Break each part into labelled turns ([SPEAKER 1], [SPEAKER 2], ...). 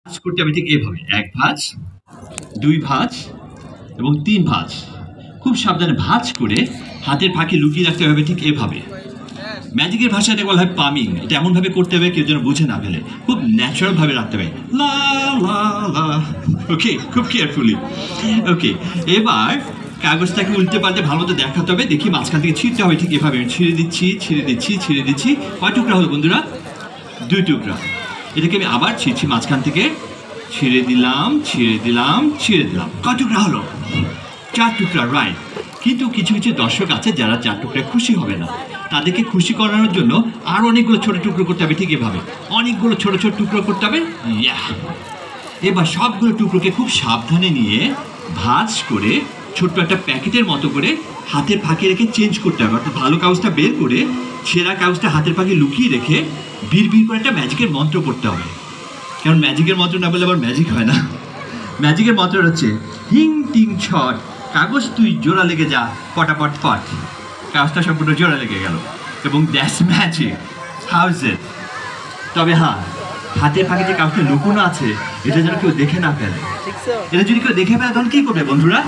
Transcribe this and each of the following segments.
[SPEAKER 1] ভাঁজ করতে হবে ঠিক এভাবে, ১ ভাঁজ, ২ ভাঁজ এবং ৩ ভাঁজ। খুব সাবধানে ভাঁজ করে হাতের ফাঁকে লুকিয়ে রাখতে হবে ঠিক এভাবে। ম্যাজিকের ভাষায় এটা বলা হয় পামিং। এটা এমনভাবে করতে হবে কেউ যেন বুঝে না ফেলে, খুব ন্যাচারালভাবে রাখতে হবে, লা লা লা। ওকে, খুব কেয়ারফুলি। ওকে, এবার কাগজটাকে উল্টে পাল্টে ভালো মতো দেখাতে হবে। দেখি মাঝখান থেকে ছিঁড়তে হবে ঠিক এভাবে। ছিঁড়ে দিচ্ছি, ছিঁড়ে দিচ্ছি, ছিঁড়ে দিচ্ছি। কয় টুকরা হলো বন্ধুরা? ২ টুকরা। এটাকে আমি আবার ছিঁড়ছি মাঝখান থেকে, ছিঁড়ে দিলাম, ছিঁড়ে দিলাম, ছিঁড়ে দিলাম। কয় টুকরা হলো? ৪ টুকরা, রাইট। কিন্তু কিছু কিছু দর্শক আছে যারা ৪ টুকরায় খুশি হবে না। তাদেরকে খুশি করানোর জন্য আরো অনেকগুলো ছোট টুকরো করতে হবে ঠিক এভাবে। অনেকগুলো ছোট ছোট টুকরো করতে হবে। ইয়া, এবার সবগুলো টুকরোকে খুব সাবধানে নিয়ে ভাঁজ করে ছোট্ট একটা প্যাকেটের মতো করে হাতের ফাঁকে রেখে চেঞ্জ করতে হবে। অর্থাৎ ভালো কাগজটা বের করে ছেঁড়া কাগজটা হাতের ফাঁকে লুকিয়ে রেখে বিড় করে একটা ম্যাজিকের মন্ত্র পড়তে হবে। কারণ ম্যাজিকের মন্ত্র না বলে আবার ম্যাজিক হয় না। ম্যাজিকের মন্ত্র হচ্ছে হিং টিং ছট, কাগজ তুই জোড়া লেগে যা, পটাপট পট। কাগজটা সম্পূর্ণ জোড়া লেগে গেল এবং that's magic. How is it? তবে হ্যাঁ, হাতের ফাঁকে যে কাগজটা লুকোনো আছে এটা যেন কেউ দেখে না ফেলে। এটা যদি কেউ দেখে ফেলে তখন কি করবে বন্ধুরা?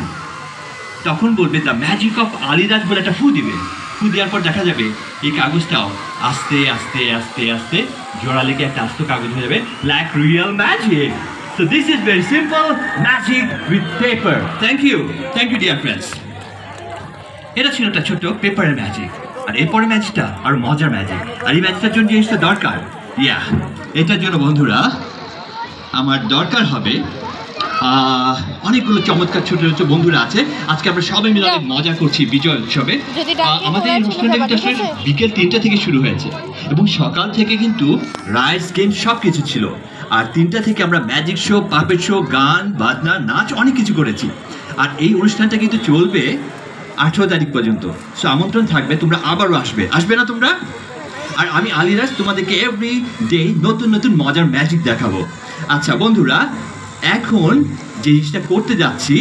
[SPEAKER 1] তখন বলবে দ্য ম্যাজিক অফ আলিরাজ বলে একটা ফু দিবে। ফু দেওয়ার পর দেখা যাবে এই কাগজটাও আস্তে আস্তে আস্তে আস্তে জোড়া লেগে একটা আস্ত কাগজ হয়ে যাবে, like real magic. So this is very simple magic with paper. Thank you dear friends. এটা ছিল একটা ছোট্ট পেপারের ম্যাজিক। আর এরপরে ম্যাজিকটা আর মজার ম্যাজিক। আর এই ম্যাজিকটার জন্য জিনিসটা দরকার, এটার জন্য বন্ধুরা আমার দরকার হবে অনেকগুলো চমৎকার ছোট ছোট বন্ধুরা আছে। আজকে আমরা সবাই মিলে অনেক মজা করছি বিজয় উৎসবে। আমাদের এই অনুষ্ঠানটা কিন্তু আসলে বিকেল ৩টা থেকে শুরু হয়েছে এবং সকাল থেকে কিন্তু রাইডস, গেম সব কিছু ছিল। আর ৩টা থেকে আমরা ম্যাজিক শো, পাপেট শো, গান বাজনা, নাচ অনেক কিছু করেছি। আর এই অনুষ্ঠানটা কিন্তু চলবে ১৮ তারিখ পর্যন্ত। সো আমন্ত্রণ থাকবে, তোমরা আবারও আসবে না তোমরা? আর আমি আলিরাজ তোমাদেরকে এভরি ডে নতুন নতুন মজার ম্যাজিক দেখাবো। আচ্ছা বন্ধুরা, এখন যে জিনিসটা করতে যাচ্ছি,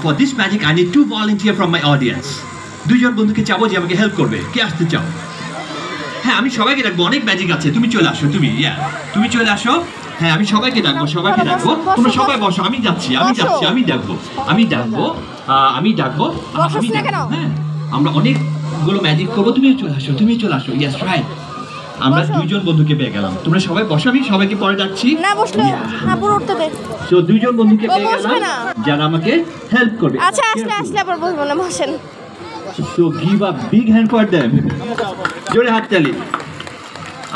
[SPEAKER 1] for this magic I need 2 volunteer from my audience. ২জন বন্ধুকে চাবো যে আমাকে হেল্প করবে। কে আসতে চাও? হ্যাঁ, আমি সবাইকে ডাকবো, অনেক ম্যাজিক আছে। তুমি চলে আসো, তুমি চলে আসো। হ্যাঁ, আমি সবাইকে ডাকবো। তোমরা সবাই বসো, আমি যাচ্ছি। আমি ডাকবো। হ্যাঁ, আমরা অনেকগুলো ম্যাজিক করবো। তুমিও চলে আসো। Yes, right. আমরা ২জন বন্ধুকে পেয়ে গেলাম। তোমরা সবাই বসো, আমি সবাইকে পরে ডাকছি।
[SPEAKER 2] না বসলে না, পুরো উঠতে দে।
[SPEAKER 1] সো ২জন বন্ধুকে পেয়ে গেলাম যারা আমাকে হেল্প করবে।
[SPEAKER 2] আচ্ছা, আসলে আবার বসবো না, বসেন।
[SPEAKER 1] So give a big hand for them. জোরে হাততালি।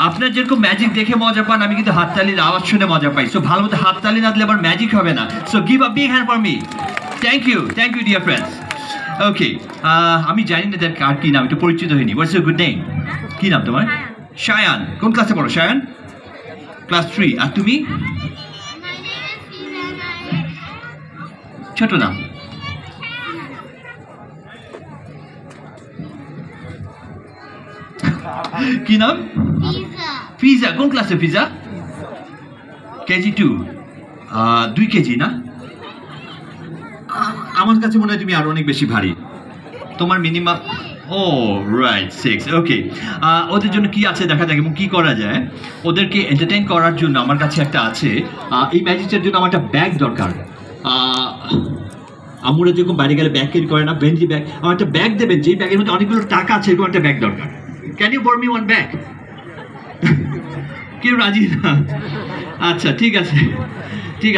[SPEAKER 1] আপনার যেরকম ম্যাজিক দেখে মজা পান, আমি কিন্তু হাততালির আওয়াজ শুনে মজা পাই। সো ভালো মতো হাততালি না দিলে আবার ম্যাজিক হবে না। So give a big hand for me. Thank you dear friends. Okay, আমি জানি না তার কার কি নাম, একটু পরিচিত হয়নি। What's your good name? কি নাম তোমার? শায়ান। কোন ক্লাসে পড়ো শায়ান? ক্লাস 3। আর তুমি? ছোট নাম। কি নাম? ফিজা। কোন ক্লাসে ফিজা? কেজি 2। 2 কেজি না? আমার কাছে মনে হয় তুমি আরো অনেক বেশি ভারী। তোমার মিনিমাম, ও রাইট, 6। ওকে, ওদের জন্য কি আছে দেখা যাক এবং কি করা যায়। ওদেরকে এন্টারটেইন করার জন্য আমার কাছে একটা আছে। এই ম্যাজিকটার জন্য আমার একটা ব্যাগ দরকার। আমরা যেরকম বাইরে গেলে ব্যাগ ক্যারি করে না, বেঞ্জি ব্যাগ, আমার একটা ব্যাগ দেবেন যেই ব্যাগের মধ্যে অনেকগুলো টাকা আছে। এরকম একটা ব্যাগ দরকার। ক্যান ইউ বর মি ওয়ান ব্যাগ? কেউ রাজি না? আচ্ছা, ঠিক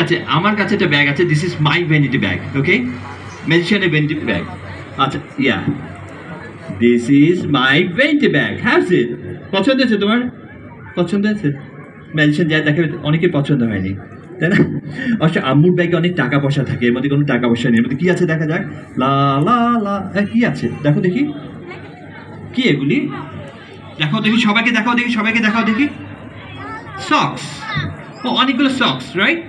[SPEAKER 1] আছে, আমার কাছে একটা ব্যাগ আছে। This is my vanity bag. Okay, ম্যাজিশিয়ানের ভ্যানিটি ব্যাগ। আচ্ছা, this is my vanity bag. Haves it? পছন্দ হয়েছে তোমার? পছন্দ হয়েছে? ম্যাজিশিয়ান যা দেখে অনেকের পছন্দ হয়নি, তাই না? অবশ্য আম্মুর ব্যাগে অনেক টাকা পয়সা থাকে, এর মধ্যে কোনো টাকা পয়সা নেই। এর মধ্যে কি আছে দেখা যাক। লা লা লা, কি আছে দেখো দেখি। কি এগুলি? দেখাও দেখি, সবাইকে দেখাও দেখি। সক্স। ও, অনেকগুলো সক্স, রাইট?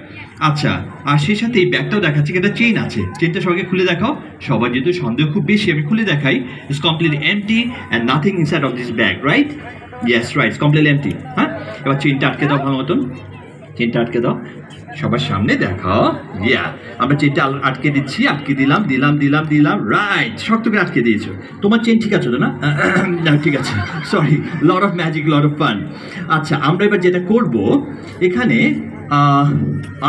[SPEAKER 1] আচ্ছা, আর সেই সাথে এই ব্যাগটাও দেখাচ্ছি, একটা চেইন আছে। চেইনটা সবাইকে খুলে দেখাও। সবার যেহেতু সন্দেহ খুব বেশি, আমি খুলে দেখাই। It's completely empty and nothing inside of this bag, right? Yes, right, completely empty. হ্যাঁ, এবার চেইনটা আটকে দাও ভালো মতন। চেইনটা আটকে দাও, সবার সামনে দেখাও। আমরা চেইনটা আটকে দিচ্ছি। আটকে দিলাম। রাইট, শক্ত করে আটকে দিয়েছো। তোমার চেইন ঠিক আছে তো না? ঠিক আছে, sorry. Lot of magic, lot of fun. আচ্ছা, আমরা এবার যেটা করবো, এখানে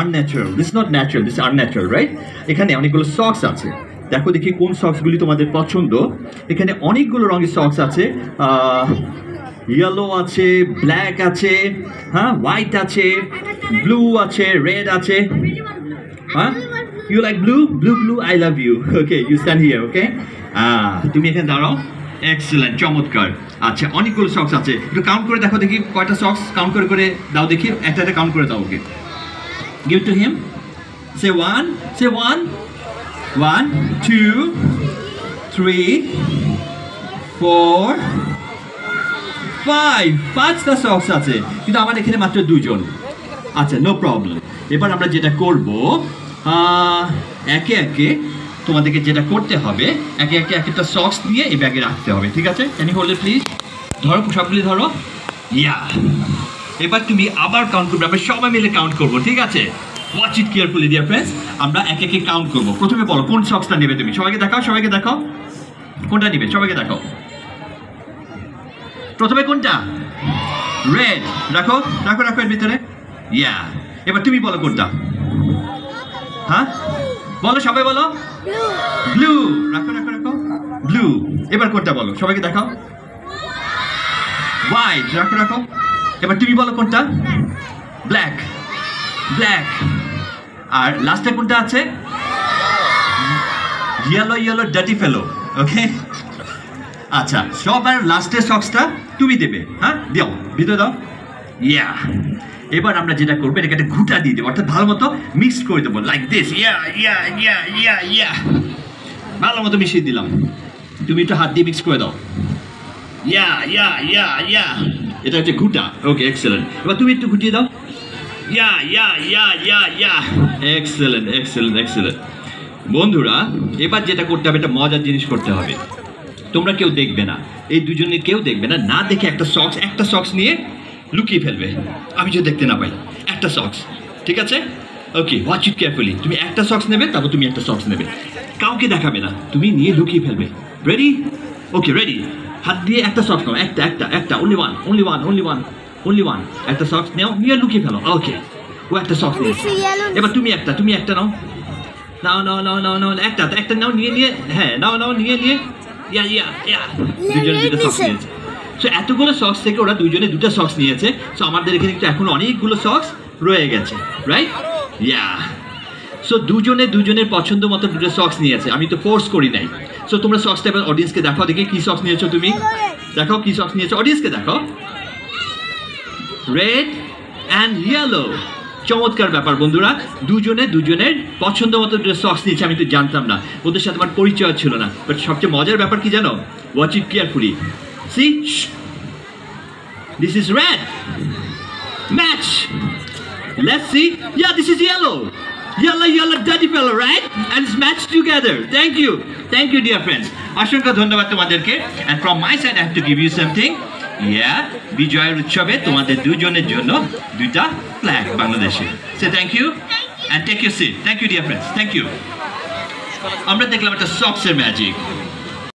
[SPEAKER 1] unnatural, this not natural, this unnatural, right? এখানে অনেকগুলো সক্স আছে, দেখো দেখি কোন সক্সগুলি তোমাদের পছন্দ। এখানে অনেকগুলো রঙের সক্স আছে, ইয়েলো আছে, ব্ল্যাক আছে, হ্যাঁ, হোয়াইট আছে, ব্লু আছে, রেড আছে, হ্যাঁ। You like blue? Blue blue, I love you. Okay, you stand here, okay. তুমি এখানে দাঁড়াও। এক্সেলেন্ট, চমৎকার। আচ্ছা, অনেকগুলো সক্স আছে, একটু কাউন্ট করে দেখো দেখি কয়টা সক্স, কাউন্ট করে করে দাও দেখি, একটা একটা কাউন্ট করে দাও okay. Give to him, say one, say one, 1 2 3 4 5, 5টা সক্স আছে, কিন্তু আমার এখানে মাত্র 2 জন। আচ্ছা, নো প্রবলেম। এবার আমরা যেটা করব, একে একে তোমাদেরকে যেটা করতে হবে, একে একে একটা সক্স নিয়ে এই ব্যাগে রাখতে হবে, ঠিক আছে? Can you hold it please? ধরো, সবগুলি ধরো। ইয়া, এবার তুমি আবার কাউন্ট করবে, আমরা সবাই মিলে কাউন্ট করবো, ঠিক আছে? Watch it carefully dear friends. আমরা একে একে কাউন্ট করবো। প্রথমে বলো কোন সক্সটা নেবে তুমি, সবাইকে দেখাও, সবাইকে দেখাও কোনটা নিবে, সবাইকে দেখাও। প্রথমে কোনটা? রেড, রাখো রাখো রাখো এর ভিতরে। ইয়া, এবার তুমি বলো কোনটা। হ্যাঁ, বলো, সবাই বলো। ব্লু, রাখো রাখো রাখো, ব্লু। এবার কোনটা বলো, সবাইকে দেখাও। হোয়াইট, রাখো রাখো। এবার তুমি বলো কোনটা। Black, black. আর লাস্টে কোনটা আছে? ইয়েলো, ইয়েলো, ডার্টি ফেলো, ওকে। আচ্ছা, সবার লাস্টের সক্সটা তুমি দেবে, হ্যাঁ, দাও, ভিতরে দাও। ইয়া, এবার আমরা যেটা করবো, এটাকে একটা ঘুটা দিয়ে দেবো, অর্থাৎ ভালো মতো মিক্স করে দেবো, লাইক দিস। ইয়া ইয়া ইয়া ইয়া ইয়া, ভালো মতো মিশিয়ে দিলাম। তুমি একটু হাত দিয়ে মিক্স করে দাও। ইয়া ইয়া ইয়া ইয়া, এটা হচ্ছে ঘুটা, ওকে, এক্সেলেন্ট। এবার তুমি একটু ঘুটিয়ে দাও। ইয়া ইয়া ইয়া ইয়া ইয়া, এক্সেলেন্ট এক্সেলেন্ট এক্সেলেন্ট। বন্ধুরা, এবার যেটা করতে হবে, একটা মজার জিনিস করতে হবে। তোমরা কেউ দেখবে না, এই দুজনে কেউ দেখবে না, না দেখে একটা সক্স নিয়ে লুকিয়ে ফেলবে, আমি যদি দেখতে না পাই। একটা সক্স, ঠিক আছে? ওকে, ওয়াচ ইট কেয়ারফুলি। তুমি একটা সক্স নেবে, তারপর তুমি একটা সক্স নেবে, কাউকে দেখাবে না, তুমি নিয়ে লুকিয়ে ফেলবে। রেডি? ওকে, রেডি। হাত দিয়ে একটা সক্স নাও, একটা একটা একটা, only one, only one, only one, only one. একটা সক্স নাও, নিয়ে লুকিয়ে ফেলো। ওকে, ও একটা সক্স নিয়েছে। এবার তুমি একটা নাও, নাও নাও নাও নাও নাও, একটা একটা নাও, নিয়ে নিয়ে, হ্যাঁ, নাও নাও, নিয়ে নিয়ে। ইয়া ইয়া ইয়া, দুজনে দুটো সক্স নিয়েছে। সো এতগুলো সক্স থেকে ওরা দুজনে দুটো সক্স নিয়েছে। সো আমাদের এখানে কিন্তু এখন অনেকগুলো সক্স রয়ে গেছে, রাইট? ইয়া, সো দুজনের পছন্দ মতো দুটো সক্স নিয়েছে, আমি তো ফোর্স করি নাই। সো তোমরা সক্সটা এবার অডিয়েন্সকে দেখাও দেখি কি সক্স নিয়েছো তুমি, দেখাও কি সক্স নিয়েছো, অডিয়েন্সকে দেখাও। রেড অ্যান্ড ইয়েলো, চমৎকার ব্যাপার বন্ধুরা। দুজনের পছন্দ মতো সক্স নিয়েছে, আমি তো জানতাম না, ওদের সাথে আমার পরিচয় ছিল না। বাট সবচেয়ে মজার ব্যাপার কি জানো? Watch it carefully. See, this is red, match, let's see. Yeah, this is yellow, yellow dirty fellow, right? And it's matched together. Thank you dear friends. অসংখ্য ধন্যবাদ তোমাদেরকে। And from my side I have to give you something. Yeah, বিজয়ের উৎসবে তোমাদের দুজনের জন্য দুইটা flag বাংলাদেশে। Say thank you and take your seat. Thank you dear friends. Thank you. আমরা দেখলাম একটা সক্সের ম্যাজিক।